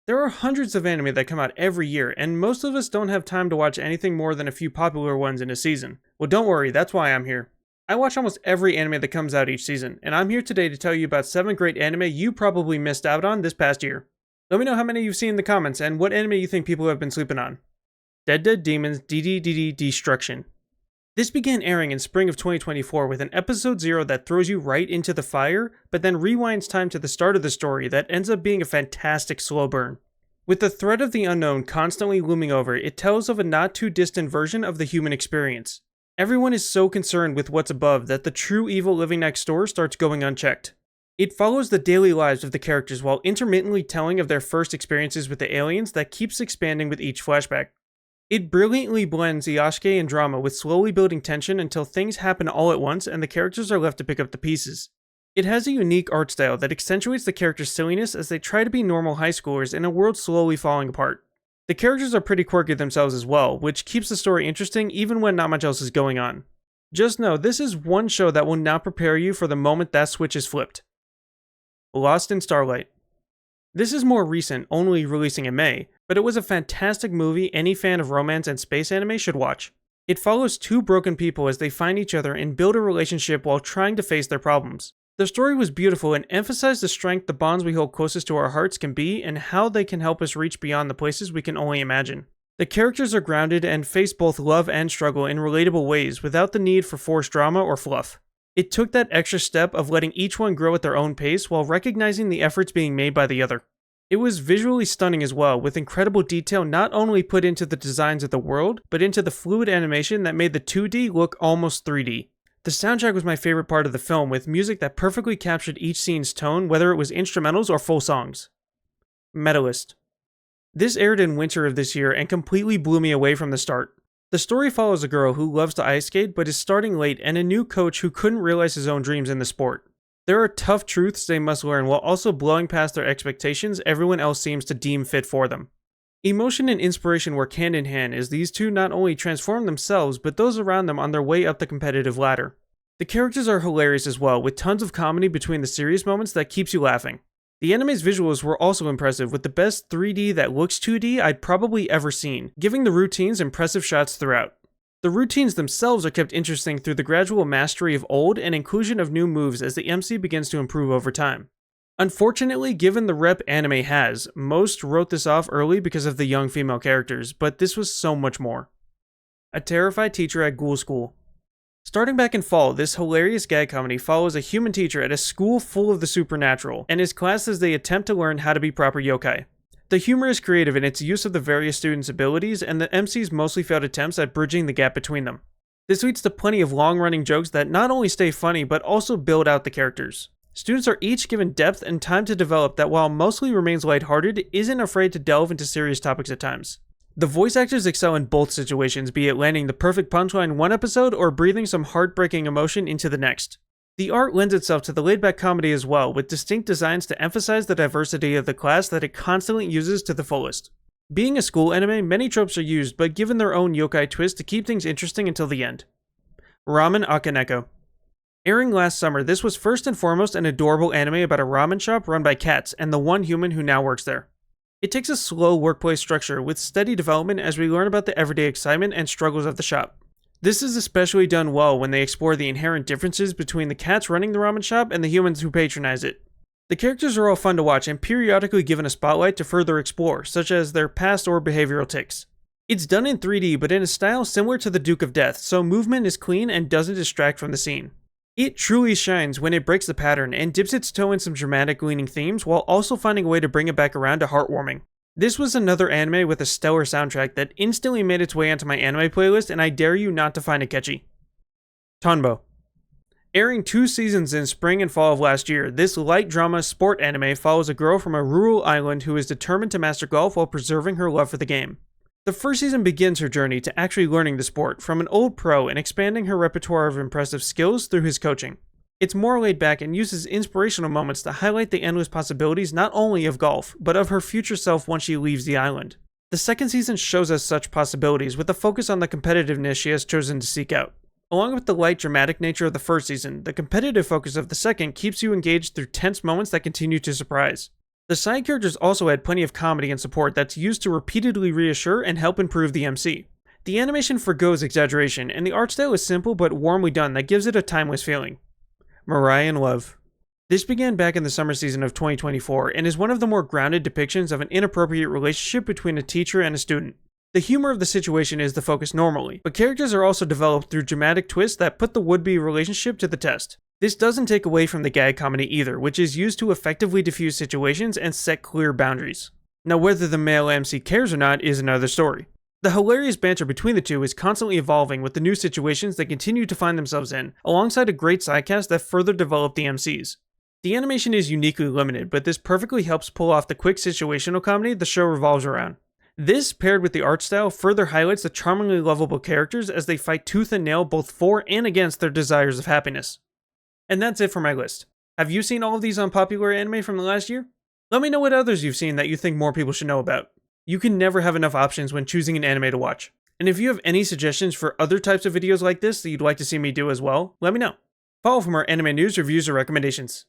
There are hundreds of anime that come out every year, and most of us don't have time to watch anything more than a few popular ones in a season. Well, don't worry, that's why I'm here. I watch almost every anime that comes out each season, and I'm here today to tell you about 7 great anime you probably missed out on this past year. Let me know how many you've seen in the comments and what anime you think people have been sleeping on. Dead Demons dddd Destruction. This began airing in spring of 2024 with an episode 0 that throws you right into the fire, but then rewinds time to the start of the story that ends up being a fantastic slow burn. With the threat of the unknown constantly looming over, it tells of a not too distant version of the human experience. Everyone is so concerned with what's above that the true evil living next door starts going unchecked. It follows the daily lives of the characters while intermittently telling of their first experiences with the aliens that keeps expanding with each flashback. It brilliantly blends Iyashike and drama with slowly building tension until things happen all at once and the characters are left to pick up the pieces. It has a unique art style that accentuates the characters' silliness as they try to be normal high schoolers in a world slowly falling apart. The characters are pretty quirky themselves as well, which keeps the story interesting even when not much else is going on. Just know, this is one show that will not prepare you for the moment that switch is flipped. Lost in Starlight. This is more recent, only releasing in May, but it was a fantastic movie any fan of romance and space anime should watch. It follows 2 broken people as they find each other and build a relationship while trying to face their problems. The story was beautiful and emphasized the strength the bonds we hold closest to our hearts can be and how they can help us reach beyond the places we can only imagine. The characters are grounded and face both love and struggle in relatable ways without the need for forced drama or fluff. It took that extra step of letting each one grow at their own pace while recognizing the efforts being made by the other. It was visually stunning as well, with incredible detail not only put into the designs of the world, but into the fluid animation that made the 2D look almost 3D. The soundtrack was my favorite part of the film, with music that perfectly captured each scene's tone, whether it was instrumentals or full songs. Medalist. This aired in winter of this year and completely blew me away from the start. The story follows a girl who loves to ice skate but is starting late and a new coach who couldn't realize his own dreams in the sport. There are tough truths they must learn while also blowing past their expectations everyone else seems to deem fit for them. Emotion and inspiration work hand in hand as these two not only transform themselves but those around them on their way up the competitive ladder. The characters are hilarious as well, with tons of comedy between the serious moments that keeps you laughing. The anime's visuals were also impressive, with the best 3D that looks 2D I'd probably ever seen, giving the routines impressive shots throughout. The routines themselves are kept interesting through the gradual mastery of old and inclusion of new moves as the MC begins to improve over time. Unfortunately, given the rep anime has, most wrote this off early because of the young female characters, but this was so much more. A terrified teacher at Ghoul School. Starting back in fall, this hilarious gag comedy follows a human teacher at a school full of the supernatural, and his class as they attempt to learn how to be proper yokai. The humor is creative in its use of the various students' abilities and the MC's mostly failed attempts at bridging the gap between them. This leads to plenty of long-running jokes that not only stay funny but also build out the characters. Students are each given depth and time to develop that while mostly remains lighthearted, isn't afraid to delve into serious topics at times. The voice actors excel in both situations, be it landing the perfect punchline in one episode or breathing some heartbreaking emotion into the next. The art lends itself to the laid-back comedy as well, with distinct designs to emphasize the diversity of the class that it constantly uses to the fullest. Being a school anime, many tropes are used, but given their own yokai twist to keep things interesting until the end. Ramen Akaneko. Airing last summer, this was first and foremost an adorable anime about a ramen shop run by cats and the one human who now works there. It takes a slow workplace structure with steady development as we learn about the everyday excitement and struggles of the shop. This is especially done well when they explore the inherent differences between the cats running the ramen shop and the humans who patronize it. The characters are all fun to watch and periodically given a spotlight to further explore, such as their past or behavioral tics. It's done in 3D but in a style similar to the Duke of Death, so movement is clean and doesn't distract from the scene. It truly shines when it breaks the pattern and dips its toe in some dramatic leaning themes while also finding a way to bring it back around to heartwarming. This was another anime with a stellar soundtrack that instantly made its way onto my anime playlist, and I dare you not to find it catchy. Tonbo. Airing 2 seasons in spring and fall of last year, this light drama sport anime follows a girl from a rural island who is determined to master golf while preserving her love for the game. The first season begins her journey to actually learning the sport from an old pro and expanding her repertoire of impressive skills through his coaching. It's more laid back and uses inspirational moments to highlight the endless possibilities not only of golf, but of her future self once she leaves the island. The second season shows us such possibilities with a focus on the competitiveness she has chosen to seek out. Along with the light dramatic nature of the first season, the competitive focus of the second keeps you engaged through tense moments that continue to surprise. The side characters also add plenty of comedy and support that's used to repeatedly reassure and help improve the MC. The animation forgoes exaggeration, and the art style is simple but warmly done that gives it a timeless feeling. Murai in Love. This began back in the summer season of 2024 and is one of the more grounded depictions of an inappropriate relationship between a teacher and a student. The humor of the situation is the focus normally, but characters are also developed through dramatic twists that put the would-be relationship to the test. This doesn't take away from the gag comedy either, which is used to effectively diffuse situations and set clear boundaries. Now, whether the male MC cares or not is another story. The hilarious banter between the two is constantly evolving with the new situations they continue to find themselves in, alongside a great sidecast that further develop the MCs. The animation is uniquely limited, but this perfectly helps pull off the quick situational comedy the show revolves around. This, paired with the art style, further highlights the charmingly lovable characters as they fight tooth and nail both for and against their desires of happiness. And that's it for my list. Have you seen all of these unpopular anime from the last year? Let me know what others you've seen that you think more people should know about. You can never have enough options when choosing an anime to watch. And if you have any suggestions for other types of videos like this that you'd like to see me do as well, let me know. Follow for more anime news, reviews, or recommendations.